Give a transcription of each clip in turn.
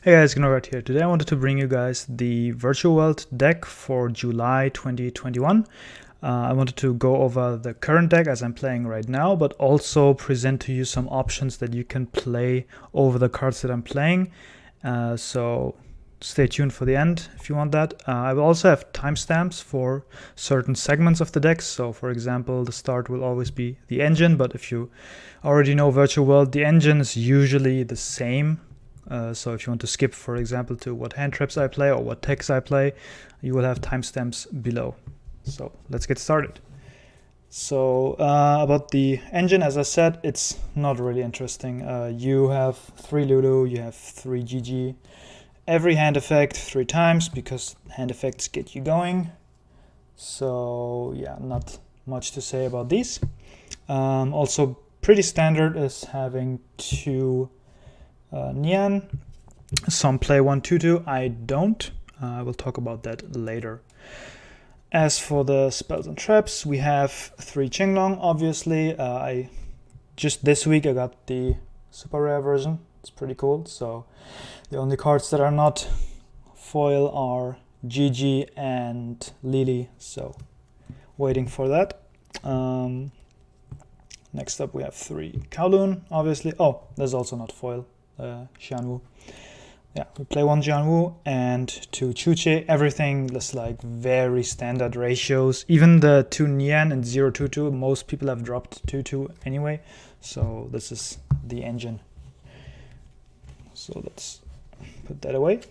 Hey guys, Gnora here. Today I wanted to bring you guys the Virtual World deck for July 2021. I wanted to go over the current deck as I'm playing right now, but also present to you some options that you can play over the cards that I'm playing. So stay tuned for the end if you want that. I will also have timestamps for certain segments of the deck. So for example, the start will always be the engine, but if you already know Virtual World, the engine is usually the same. So if you want to skip, for example, to what hand traps I play or what techs I play, you will have timestamps below. So let's get started. So about the engine, as I said, it's not really interesting. You have 3 Lulu, you have 3 GG, every hand effect 3 times because hand effects get you going. So yeah, not much to say about these. Also pretty standard is having 2 Nian. Some play 1/2/2. I don't. I will talk about that later. As for the spells and traps, we have 3 Qinglong. Obviously, just this week I got the super rare version. It's pretty cool. So the only cards that are not foil are GG and Lily. So waiting for that. Next up, we have 3 Kowloon. Obviously, oh, there's also not foil. Xianwu. Yeah, we play 1 Xianwu and 2 Chuche. Everything is like very standard ratios. Even the 2 Nian and 0/2/2, most people have dropped 2/2 anyway. So this is the engine. So let's put that away.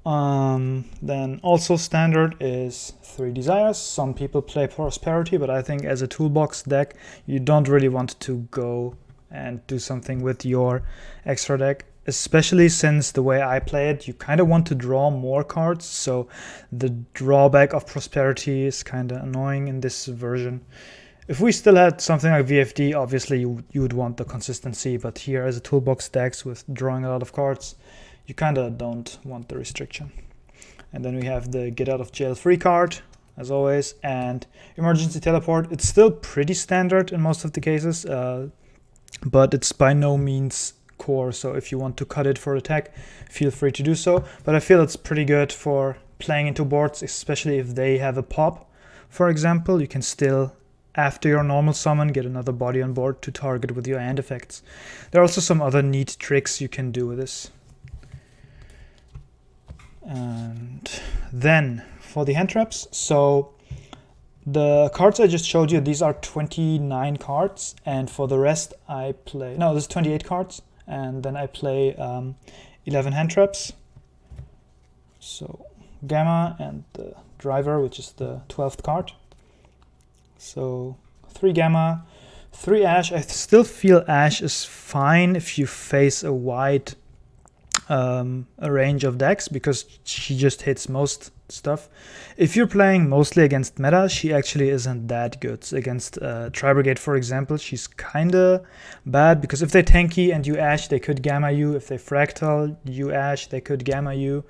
Then also standard is 3 Desires. Some people play Prosperity, but I think as a toolbox deck, you don't really want to go and do something with your extra deck, especially since the way I play it, you kind of want to draw more cards, so the drawback of Prosperity is kind of annoying in this version. If we still had something like VFD, obviously you would want the consistency, but here as a toolbox decks with drawing a lot of cards, you kind of don't want the restriction. And then we have the Get Out of Jail Free card, as always, and Emergency Teleport. It's still pretty standard in most of the cases, but it's by no means core, so if you want to cut it for attack, feel free to do so. But I feel it's pretty good for playing into boards, especially if they have a pop. For example, you can still, after your normal summon, get another body on board to target with your hand effects. There are also some other neat tricks you can do with this. And then for the hand traps, so the cards I just showed you, these are 29 cards, and for the rest I play, no, this is 28 cards, and then I play 11 hand traps. So Gamma and the Driver, which is the 12th card. So 3 Gamma, 3 Ash. I still feel Ash is fine if you face a wide a range of decks, because she just hits most stuff. If you're playing mostly against meta, she actually isn't that good. Against Tri-Brigade, for example, she's kinda bad, because if they tanky and you Ash, they could Gamma you. If they Fractal, you Ash, they could Gamma you.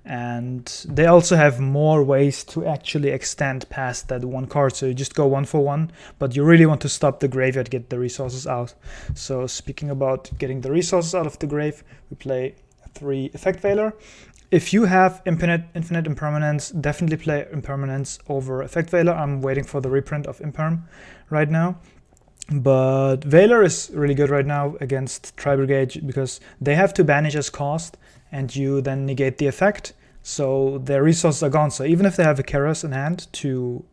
And they also have more ways to actually extend past that 1 card, so you just go 1 for 1, but you really want to stop the graveyard, get the resources out. So speaking about getting the resources out of the grave, we play 3 Effect Veiler. If you have infinite Impermanence, definitely play Impermanence over Effect Veiler. I'm waiting for the reprint of Imperm right now. But Veiler is really good right now against Tri-Brigade, because they have to banish as cost, and you then negate the effect. So their resources are gone. So even if they have a Keras in hand to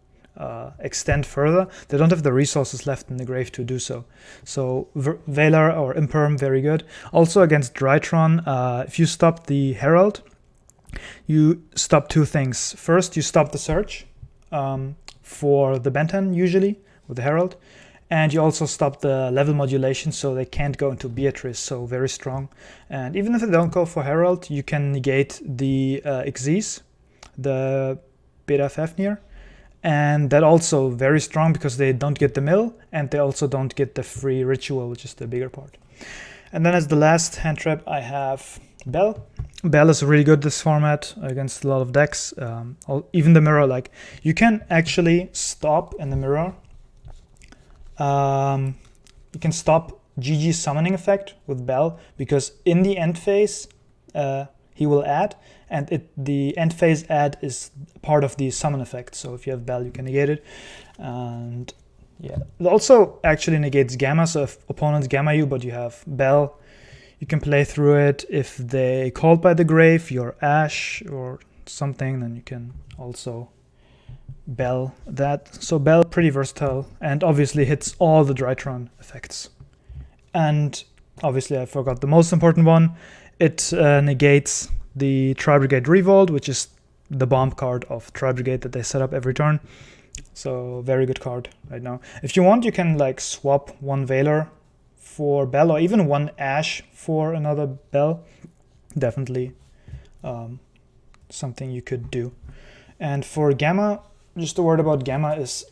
extend further, they don't have the resources left in the grave to do so. So Veiler or Imperm, very good. Also against Drytron, if you stop the Herald, you stop 2 things. First, you stop the search for the Benton, usually, with the Herald. And you also stop the level modulation, so they can't go into Beatrice, so very strong. And even if they don't go for Herald, you can negate the Xyz, the Beta Fafnir. And that also very strong, because they don't get the mill, and they also don't get the free ritual, which is the bigger part. And then as the last hand trap, I have Bell. Bell is really good this format against a lot of decks. Even the mirror, like you can actually stop in the mirror. You can stop GG summoning effect with Bell, because in the end phase he will add, and the end phase add is part of the summon effect. So if you have Bell, you can negate it. And yeah, it also actually negates Gamma. So if opponents Gamma you, but you have Bell, you can play through it. If they called by the grave, your Ash or something, then you can also Bell that. So Bell pretty versatile, and obviously hits all the Drytron effects. And obviously I forgot the most important one. It negates the Tri-Brigade Revolt, which is the bomb card of Tri-Brigade that they set up every turn. So very good card right now. If you want, you can like swap one Valor for Bell, or even one Ash for another Bell. Definitely something you could do. And for Gamma, just a word about Gamma is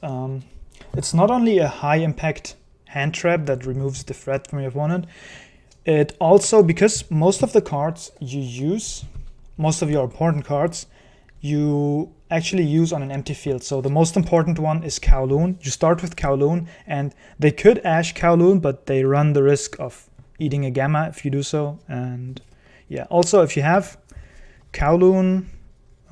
it's not only a high impact hand trap that removes the threat from your opponent, it also, because most of the cards you use, most of your important cards, you actually use on an empty field. So the most important one is Kowloon. You start with Kowloon, and they could Ash Kowloon, but they run the risk of eating a Gamma if you do so. And yeah, also if you have Kowloon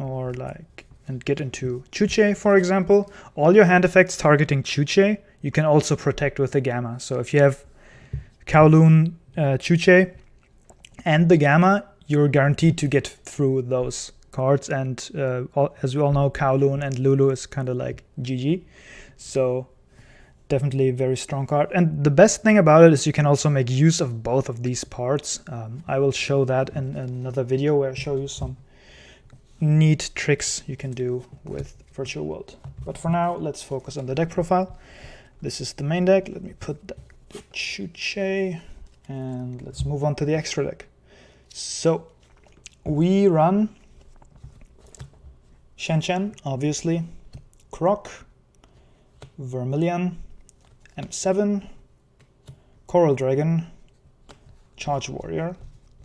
or like, and get into Chuche, for example, all your hand effects targeting Chuche, you can also protect with the Gamma. So if you have Kowloon, Chuche, and the Gamma, you're guaranteed to get through those cards. And as we all know, Kowloon and Lulu is kind of like GG. So definitely a very strong card. And the best thing about it is you can also make use of both of these parts. I will show that in another video where I show you some neat tricks you can do with Virtual World. But for now, let's focus on the deck profile. This is the main deck. Let me put the Chuche, and let's move on to the extra deck. So we run Shen, obviously, Croc, Vermilion, M7, Coral Dragon, Charge Warrior,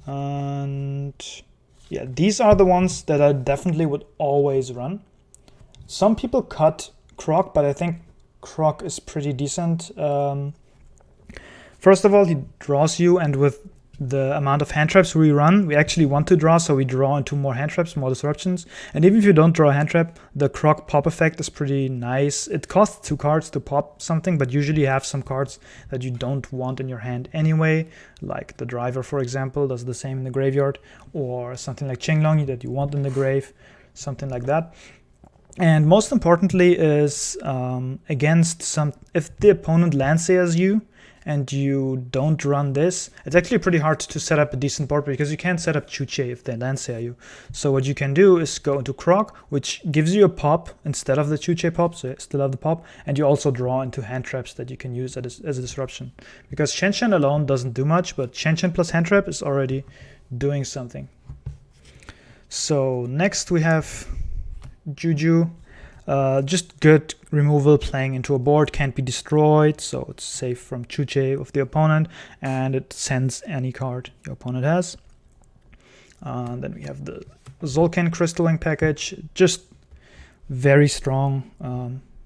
and yeah, these are the ones that I definitely would always run. Some people cut Croc, but I think Croc is pretty decent. First of all, he draws you, and with the amount of hand traps we run, we actually want to draw, so we draw into more hand traps, more disruptions. And even if you don't draw a hand trap, the Croc pop effect is pretty nice. It costs 2 cards to pop something, but usually you have some cards that you don't want in your hand anyway, like the Driver, for example, does the same in the graveyard, or something like Qinglong that you want in the grave, something like that. And most importantly is against some, if the opponent Landseers you, and you don't run this, it's actually pretty hard to set up a decent board because you can't set up Chuche if they Landseer you. So what you can do is go into Croc, which gives you a pop instead of the Chuche pop, so you still have the pop, and you also draw into hand traps that you can use as a disruption. Because Shen alone doesn't do much, but Shen plus hand trap is already doing something. So next we have Juju. Just good removal, playing into a board, can't be destroyed, so it's safe from Chuche of the opponent, and it sends any card your opponent has. Then we have the Zolkin Crystalling package, just very strong.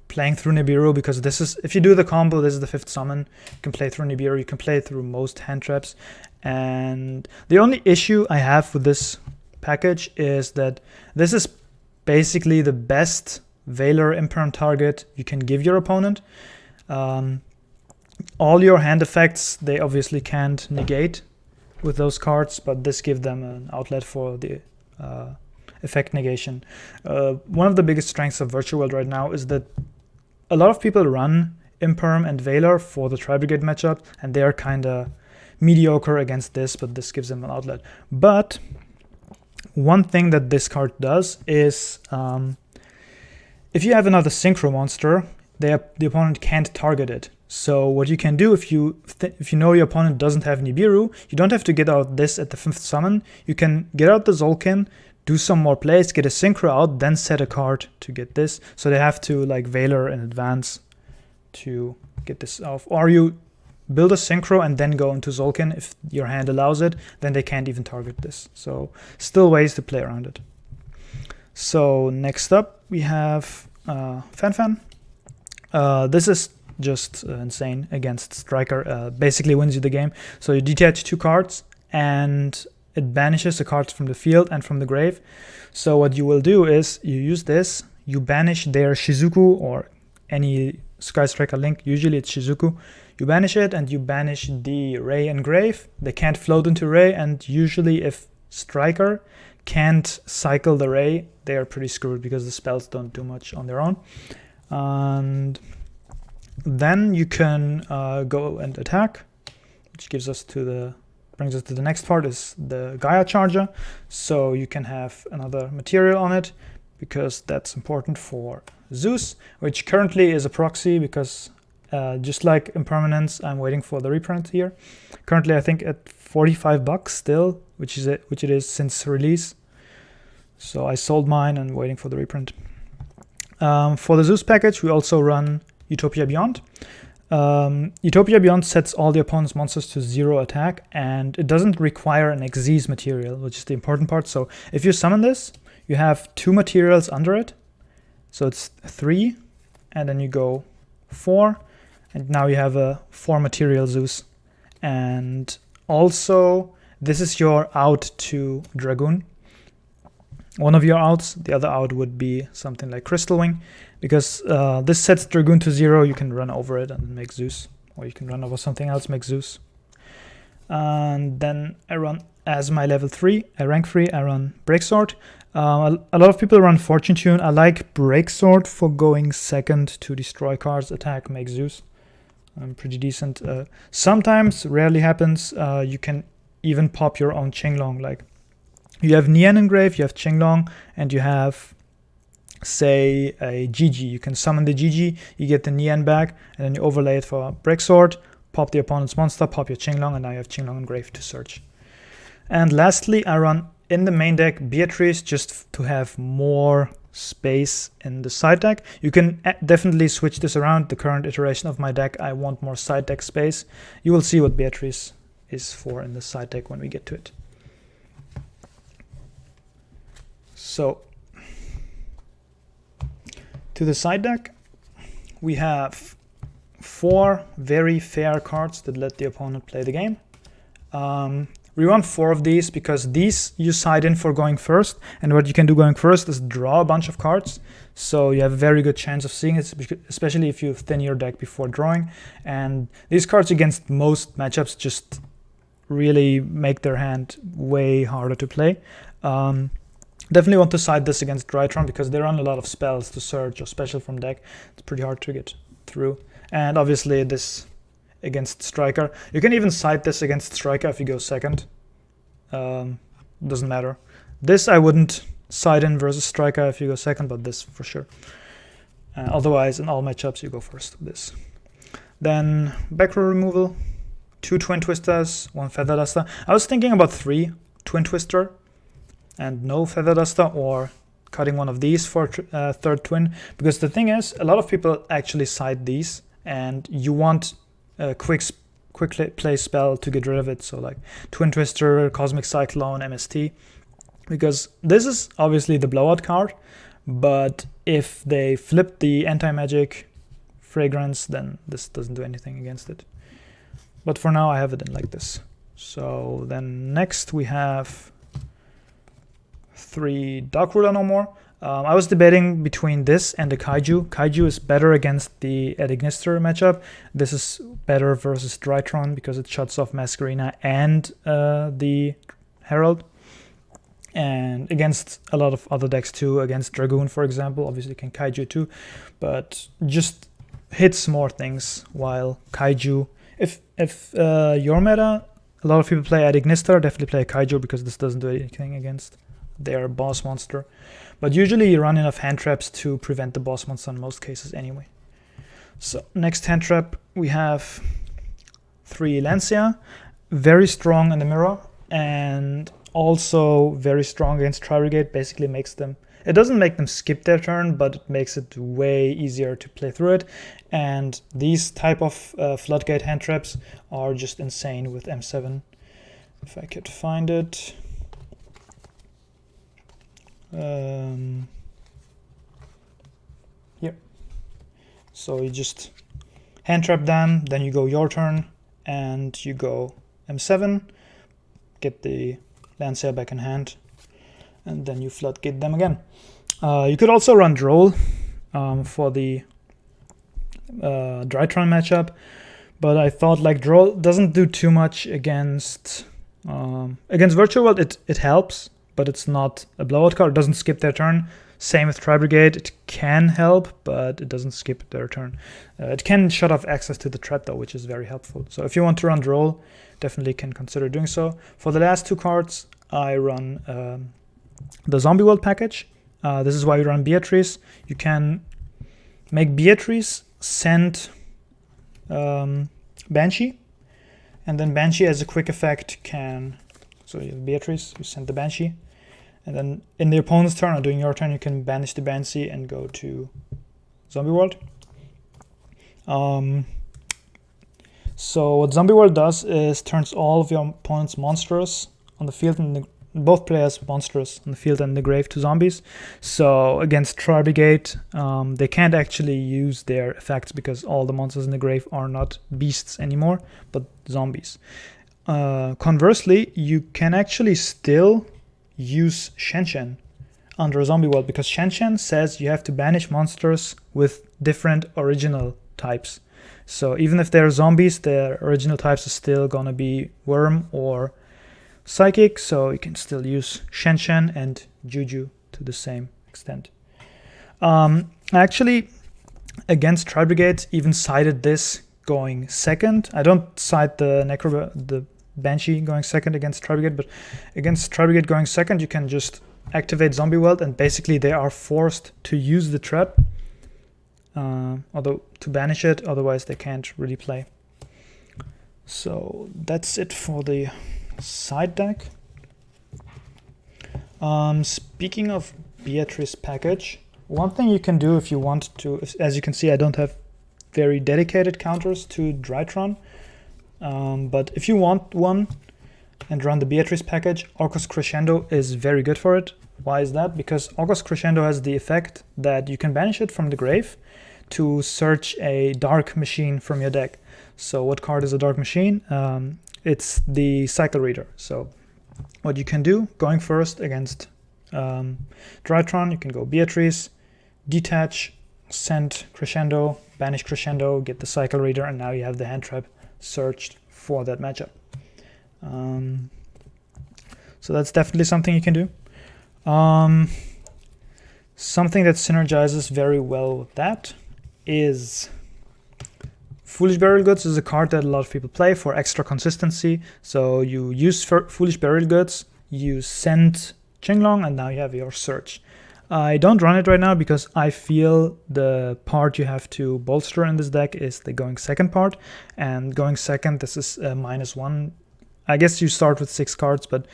Playing through Nibiru, because this is, if you do the combo, this is the 5th summon. You can play through Nibiru, you can play through most hand traps. And the only issue I have with this package is that this is basically the best Valor Imperm target you can give your opponent. All your hand effects, they obviously can't negate with those cards, but this gives them an outlet for the effect negation. One of the biggest strengths of Virtual World right now is that a lot of people run Imperm and Valor for the Tri-Brigade matchup, and they're kind of mediocre against this, but this gives them an outlet. But one thing that this card does is if you have another Synchro monster, the opponent can't target it. So what you can do, if you know your opponent doesn't have Nibiru, you don't have to get out this at the 5th summon. You can get out the Zolkin, do some more plays, get a Synchro out, then set a card to get this. So they have to like Valor in advance to get this off. Or you build a Synchro and then go into Zolkin if your hand allows it, then they can't even target this. So still ways to play around it. So next up we have Fan. This is just insane against Striker. Basically wins you the game. So you detach 2 cards and it banishes the cards from the field and from the grave. So what you will do is you use this, you banish their Shizuku or any Sky Striker link, usually it's Shizuku. You banish it and you banish the Ray and Grave. They can't float into Ray, and usually if Striker can't cycle the Ray, they are pretty screwed because the spells don't do much on their own. And then you can go and attack, which brings us to the next part, is the Gaia Charger. So you can have another material on it because that's important for Zeus, which currently is a proxy because just like Impermanence, I'm waiting for the reprint here. Currently, I think at $45 still, which it is since release. So I sold mine and waiting for the reprint. For the Zeus package, we also run Utopia Beyond. Utopia Beyond sets all the opponent's monsters to 0 attack, and it doesn't require an Xyz material, which is the important part. So if you summon this, you have 2 materials under it. So it's 3, and then you go 4, and now you have a 4 material Zeus. And also, this is your out to Dragoon. One of your outs, the other out would be something like Crystal Wing, because this sets Dragoon to 0, you can run over it and make Zeus, or you can run over something else, make Zeus. And then I run, as my level 3, rank 3, I run Breaksword. A lot of people run Fortune Tune. I like Breaksword for going second to destroy cards, attack, make Zeus. Pretty decent. Sometimes, rarely happens, you can even pop your own Qinglong. Like, you have Nian engraved, you have Qinglong, and you have, say, a GG. You can summon the GG, you get the Nian back, and then you overlay it for Breaksword, pop the opponent's monster, pop your Qinglong, and now you have Qinglong engraved to search. And lastly, I run in the main deck Beatrice just to have more space in the side deck. You can definitely switch this around. The current iteration of my deck, I want more side deck space. You will see what Beatrice is for in the side deck when we get to it. So, to the side deck, we have 4 very fair cards that let the opponent play the game. We run 4 of these because these you side in for going first, and what you can do going first is draw a bunch of cards, so you have a very good chance of seeing it, especially if you thin your deck before drawing. And these cards against most matchups just really make their hand way harder to play. Definitely want to side this against Drytron because they run a lot of spells to search or special from deck. It's pretty hard to get through. And obviously this against Striker. You can even side this against Striker if you go second. Doesn't matter. This I wouldn't side in versus Striker if you go second, but this for sure. Otherwise, in all matchups, you go first with this. Then back row removal, 2 Twin Twisters, 1 Feather Duster. I was thinking about 3 Twin Twister and no Feather Duster, or cutting one of these for third twin, because the thing is, a lot of people actually side these, and you want a quick play spell to get rid of it. So like Twin Twister, Cosmic Cyclone, MST, because this is obviously the blowout card, but if they flip the anti-magic fragrance, then this doesn't do anything against it. But for now, I have it in like this. So then next we have 3 Dark Ruler no more. I was debating between this and the Kaiju. Kaiju is better against the Adignister matchup. This is better versus Drytron because it shuts off Masquerena and the Herald. And against a lot of other decks too, against Dragoon, for example, obviously can Kaiju too, but just hits more things, while Kaiju, if your meta, a lot of people play Adignister, definitely play Kaiju because this doesn't do anything against their boss monster. But usually you run enough hand traps to prevent the boss monster in most cases anyway. So next hand trap, we have 3 Lancia, very strong in the mirror, and also very strong against Tri-Brigade. Basically makes them, it doesn't make them skip their turn, but it makes it way easier to play through it. And these type of Floodgate hand traps are just insane with M7. If I could find it. Here. So you just hand trap them, then you go your turn, and you go M7, get the Lancia back in hand, and then you floodgate them again. You could also run Droll for the Drytron matchup, but I thought like Droll doesn't do too much against Virtual World. It helps, but it's not a blowout card. It doesn't skip their turn. Same with Tri-Brigade. It can help, but it doesn't skip their turn. It can shut off access to the trap though, which is very helpful. So if you want to run Droll, definitely can consider doing so. For the last two cards, I run the Zombie World package. This is why you run Beatrice. You can make Beatrice send Banshee, and then Banshee as a quick effect can, so you have Beatrice, you send the Banshee, and then in the opponent's turn or during your turn you can banish the Banshee and go to Zombie World. So what Zombie World does is turns all of your opponent's monsters on the field and both players' monsters on the field and the grave to zombies. So against Tri-Brigade, they can't actually use their effects because all the monsters in the grave are not beasts anymore, but zombies. Conversely, you can actually still use Shen under Zombie World because Shen says you have to banish monsters with different original types. So even if they're zombies, their original types are still gonna be Worm or Psychic, so you can still use Shen and Juju to the same extent. Actually, against Tri-Brigade, even sided this going second. I don't side the Banshee going second against Tri-Brigade, but against Tri-Brigade going second, you can just activate Zombie World, and basically they are forced to use the trap, although to banish it, otherwise they can't really play. So that's it for the side deck. Speaking of Beatrice package, one thing you can do if you want to, as you can see, I don't have very dedicated counters to Drytron, but if you want one and run the Beatrice package, August Crescendo is very good for it. Why is that? Because August Crescendo has the effect that you can banish it from the grave to search a dark machine from your deck. So what card is a dark machine? It's the Cycle Reader. So what you can do, going first against Drytron, you can go Beatrice, detach, send Crescendo, banish Crescendo, get the Cycle Reader, and now you have the hand trap searched for that matchup. So that's definitely something you can do. Something that synergizes very well with that is Foolish Burial Goods is a card that a lot of people play for extra consistency. So you use Foolish Burial Goods, you send Qinglong, and now you have your search. I don't run it right now because I feel the part you have to bolster in this deck is the going second part. And going second, this is a -1. I guess you start with 6 cards, but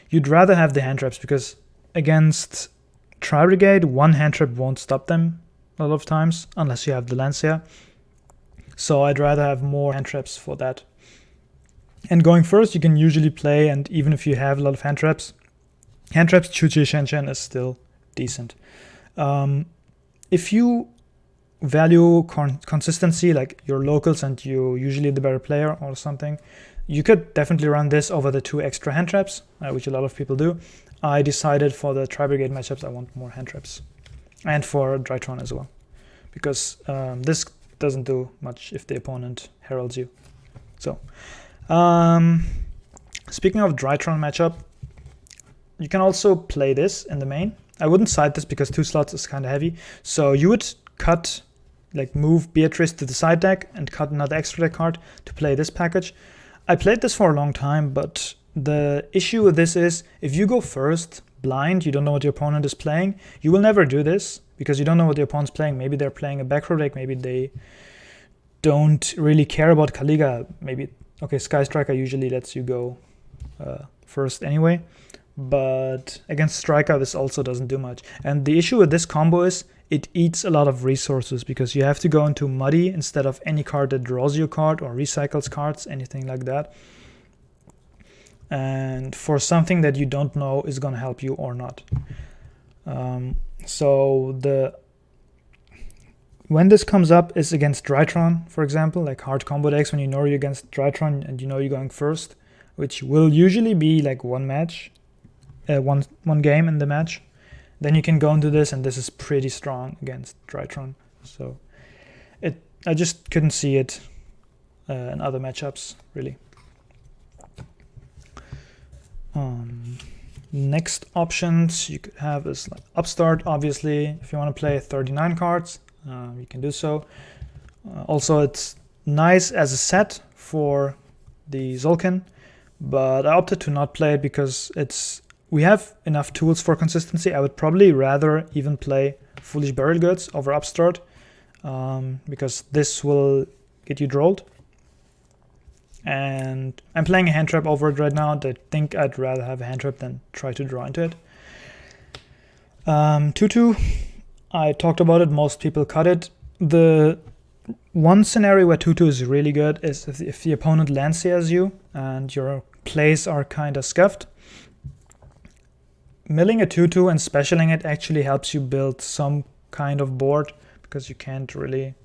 you'd rather have the hand traps because against Tri-Brigade, one hand trap won't stop them a lot of times unless you have the Lancia. So I'd rather have more hand traps for that. And going first, you can usually play, and even if you have a lot of hand traps, Chuchi Shen is still decent. If you value consistency, like your locals and you usually the better player or something, you could definitely run this over the 2 extra hand traps, which a lot of people do. I decided for the Tri-Brigade matchups I want more hand traps, and for Drytron as well, because this doesn't do much if the opponent heralds you. So speaking of Drytron matchup, you can also play this in the main. I wouldn't side this because 2 slots is kind of heavy, so you would cut, like move Beatrice to the side deck and cut another extra deck card to play this package. I played this for a long time, but the issue with this is if you go first blind, you don't know what your opponent is playing, you will never do this because you don't know what the opponent's playing. Maybe they're playing a back row deck, maybe they don't really care about Kaliga. Maybe, okay, Sky Striker usually lets you go first anyway, but against Striker this also doesn't do much. And the issue with this combo is it eats a lot of resources because you have to go into Muddy instead of any card that draws you a card or recycles cards, anything like that. And for something that you don't know is going to help you or not. So the when this comes up is against Drytron, for example, like hard combo decks when you know you're against Drytron and you know you're going first, which will usually be like one game in the match. Then you can go into this, and this is pretty strong against Drytron. So I just couldn't see it in other matchups, really. Next options you could have is like Upstart, obviously. If you want to play 39 cards, you can do so. Also, it's nice as a set for the Zolkin, but I opted to not play it because we have enough tools for consistency. I would probably rather even play Foolish Burial Goods over Upstart, because this will get you drolled. And I'm playing a hand trap over it right now. I think I'd rather have a hand trap than try to draw into it. 2-2, I talked about it. Most people cut it. The one scenario where 2-2 is really good is if the opponent landseers you and your plays are kind of scuffed. Milling a 2-2 and specialing it actually helps you build some kind of board, because you can't really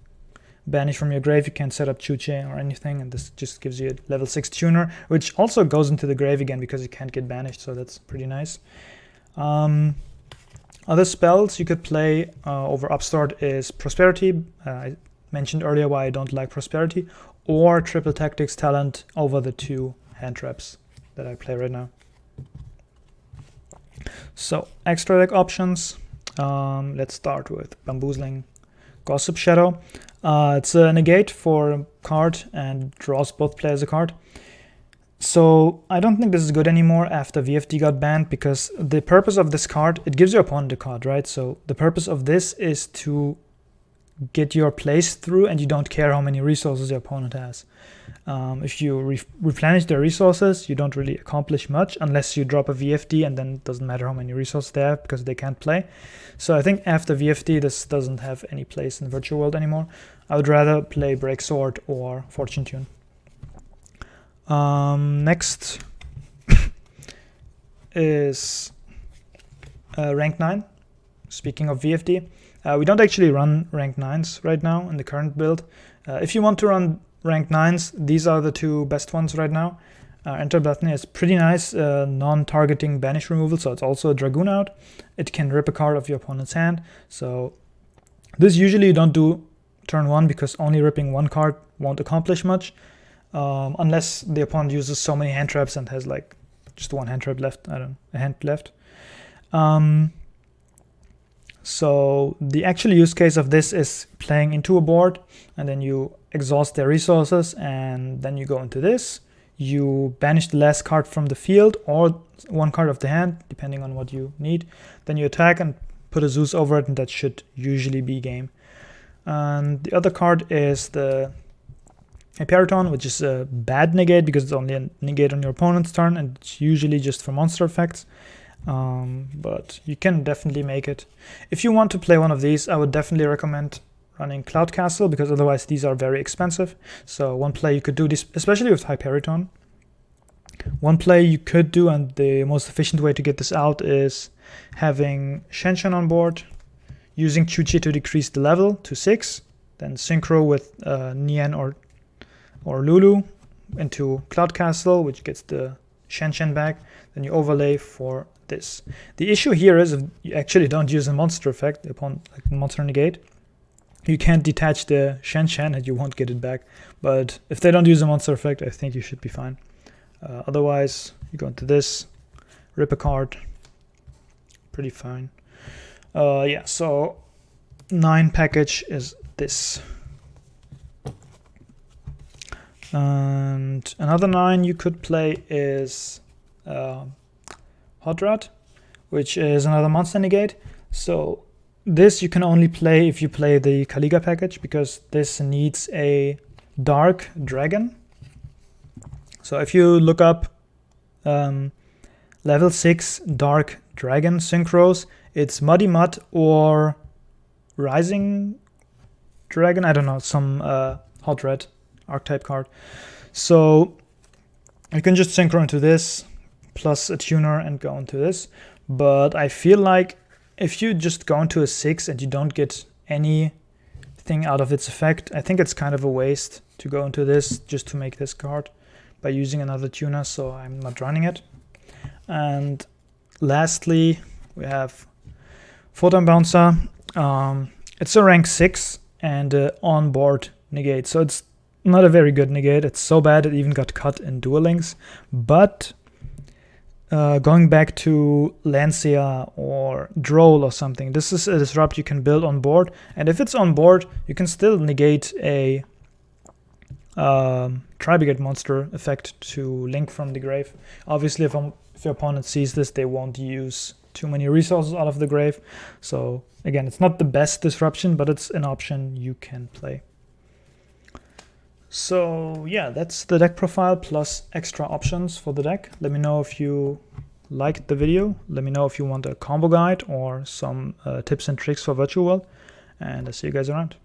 banish from your grave, you can't set up Chuche or anything, and this just gives you a level 6 tuner, which also goes into the grave again because you can't get banished, so that's pretty nice. Other spells you could play over Upstart is Prosperity. I mentioned earlier why I don't like Prosperity, or Triple Tactics Talent over the 2 hand traps that I play right now. So, extra deck options. Let's start with Bamboozling Gossip Shadow. It's a negate for a card and draws both players a card. So I don't think this is good anymore after VFD got banned, because the purpose of this card, it gives your opponent a card, right? So the purpose of this is to get your plays through, and you don't care how many resources your opponent has. If you replenish their resources, you don't really accomplish much unless you drop a VFD, and then it doesn't matter how many resources they have because they can't play. So I think after VFD, this doesn't have any place in the virtual world anymore. I would rather play Break Sword or Fortune Tune. Next is Rank 9. Speaking of VFD, we don't actually run Rank 9s right now in the current build. If you want to run Rank 9s, these are the 2 best ones right now. Enter Bethany is pretty nice, non-targeting banish removal, so it's also a Dragoon out. It can rip a card off your opponent's hand. So this usually you don't do turn 1, because only ripping 1 card won't accomplish much, unless the opponent uses so many hand traps and has like just 1 hand trap left. I don't know, a hand left. So the actual use case of this is playing into a board, and then you exhaust their resources, and then you go into this. You banish the last card from the field or 1 card of the hand, depending on what you need. Then you attack and put a Zeus over it, and that should usually be game. And the other card is the Hyperiton, which is a bad negate because it's only a negate on your opponent's turn, and it's usually just for monster effects. But you can definitely make it. If you want to play one of these, I would definitely recommend running Cloud Castle, because otherwise these are very expensive. So one play you could do this, especially with Hyperiton. One play you could do, and the most efficient way to get this out, is having Shenshen on board, using Chuchi to decrease the level to 6, then synchro with Nian or Lulu into Cloud Castle, which gets the Shenshen back. Then you overlay for this. The issue here is if you actually don't use a monster effect upon like monster negate, you can't detach the Shenshen and you won't get it back. But if they don't use a monster effect, I think you should be fine. Otherwise, you go into this, rip a card, pretty fine. Yeah, so 9 package is this. And another 9 you could play is Hot Rod, which is another monster negate. So this you can only play if you play the Kaliga package, because this needs a Dark Dragon. So if you look up level 6 Dark Dragon synchros, it's Muddy Mud or Rising Dragon, I don't know, some Hot Red archetype card. So you can just synchro into this plus a tuner and go into this. But I feel like if you just go into a 6 and you don't get anything anything out of its effect. I think it's kind of a waste to go into this just to make this card by using another tuner, so I'm not running it. And lastly, we have Photon Bouncer. It's a rank 6 and on-board negate, so it's not a very good negate. It's so bad it even got cut in Duel Links. But going back to Lancia or Droll or something, this is a disrupt you can build on board, and if it's on board, you can still negate a Tri-Brigade monster effect to Link from the grave. Obviously, if your opponent sees this, they won't use too many resources out of the grave. So again, it's not the best disruption, but it's an option you can play. So yeah, that's the deck profile plus extra options for the deck. Let me know if you liked the video. Let me know if you want a combo guide or some tips and tricks for Virtual World. And I'll see you guys around.